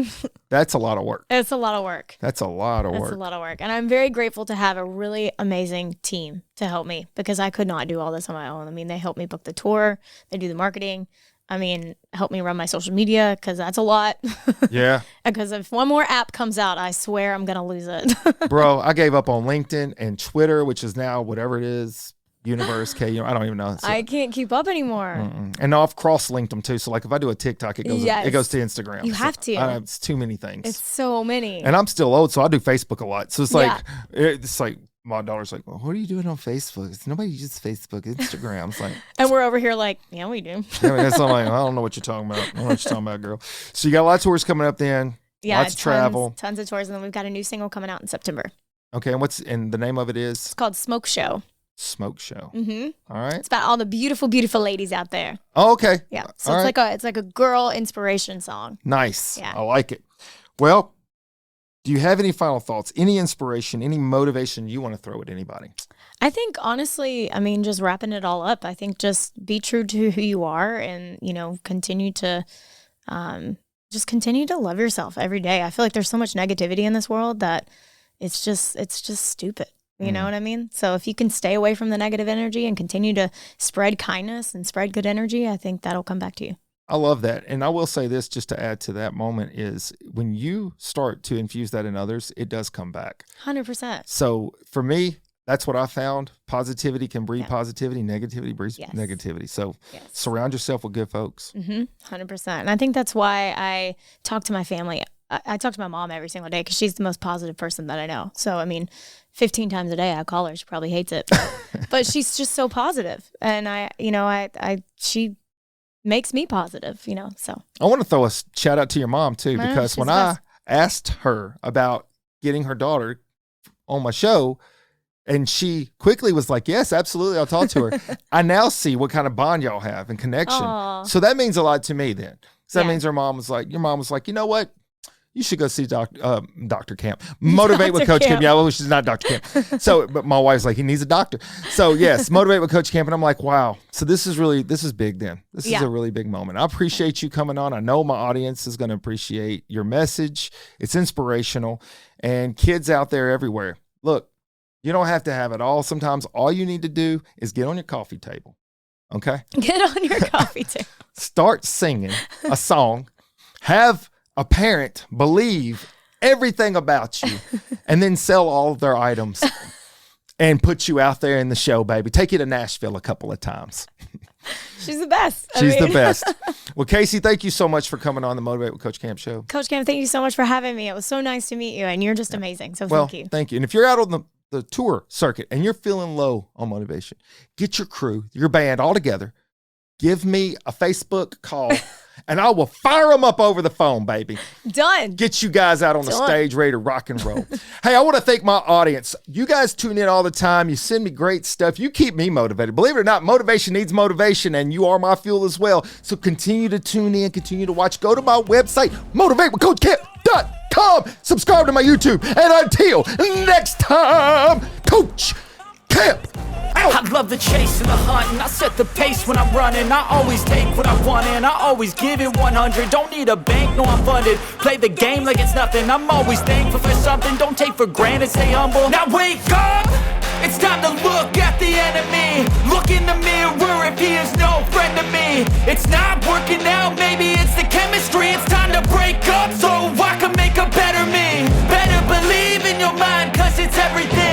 that's a lot of work. It's a lot of work. That's a lot of work. That's a lot of work. And I'm very grateful to have a really amazing team to help me because I could not do all this on my own. I mean, they help me book the tour. They do the marketing. I mean, help me run my social media because that's a lot. Yeah. Because if one more app comes out, I swear I'm going to lose it. Bro, I gave up on LinkedIn and Twitter, which is now whatever it is. Universe K, I don't even know. So, I can't keep up anymore. And I've cross-linked them too. So like if I do a TikTok, it goes to Instagram. You have to. It's too many things. It's so many. And I'm still old, so I do Facebook a lot. So it's like my daughter's like, well, what are you doing on Facebook? It's nobody uses Facebook, Instagram. It's like, and we're over here like, yeah, we do. So I'm like, I don't know what you're talking about. I don't know what you're talking about, girl. So you got a lot of tours coming up then. Yeah, lots of travel. Tons of tours, and then we've got a new single coming out in September. Okay, and the name of it is? It's called Smoke Show. Smoke Show. Mm-hmm. All right. It's about all the beautiful, beautiful ladies out there. Oh, okay. Yeah. So All it's right. like a girl inspiration song. Nice. Yeah. I like it. Well, do you have any final thoughts, any inspiration, any motivation you want to throw at anybody? I think honestly, I mean, just wrapping it all up, I think just be true to who you are and, continue to just continue to love yourself every day. I feel like there's so much negativity in this world that it's just stupid. You know what I mean? So if you can stay away from the negative energy and continue to spread kindness and spread good energy, I think that'll come back to you. I love that. And I will say this just to add to that moment is when you start to infuse that in others, it does come back. 100%. So for me, that's what I found. Positivity can breed positivity. Negativity breeds negativity. So surround yourself with good folks. 100%. And I think that's why I talk to my family. I talk to my mom every single day because she's the most positive person that I know. So, I mean, 15 times a day I call her. She probably hates it. But she's just so positive. And she makes me positive, so. I want to throw a shout out to your mom too, because when I asked her about getting her daughter on my show, and she quickly was like, yes, absolutely, I'll talk to her. I now see what kind of bond y'all have and connection. Aww. So that means a lot to me then. So that means your mom was like, you know what? You should go see Dr. Camp. Motivate with Coach Camp. Yeah, well, she's not Dr. Camp. So, but my wife's like, he needs a doctor. So yes, Motivate with Coach Camp. And I'm like, wow. So this is big then. This is a really big moment. I appreciate you coming on. I know my audience is going to appreciate your message. It's inspirational. And kids out there everywhere, look, you don't have to have it all. Sometimes all you need to do is get on your coffee table. Okay? Get on your coffee table. Start singing a song. Have a parent believe everything about you and then sell all of their items and put you out there in the show, baby. Take you to Nashville a couple of times. She's the best. She's the best. Well, Casey, thank you so much for coming on the Motivate with Coach Camp show. Coach Camp, thank you so much for having me. It was so nice to meet you, and you're just amazing. So thank you. Thank you. And if you're out on the tour circuit and you're feeling low on motivation, get your crew, your band all together. Give me a Facebook call. And I will fire them up over the phone, baby. Done. Get you guys out on the stage ready to rock and roll. Hey, I want to thank my audience. You guys tune in all the time. You send me great stuff. You keep me motivated. Believe it or not, motivation needs motivation, and you are my fuel as well. So continue to tune in, continue to watch. Go to my website, motivatewithcoachcamp.com. Subscribe to my YouTube. And until next time, Coach Camp out. I love the chase and the hunt, and I set the pace when I'm running. I always take what I want and I always give it 100. Don't need a bank, no, I'm funded. Play the game like it's nothing. I'm always thankful for something. Don't take for granted, stay humble. Now wake up, it's time to look at the enemy. Look in the mirror if he is no friend to me. It's not working out, maybe it's the chemistry. It's time to break up so I can make a better me. Better believe in your mind, cause it's everything.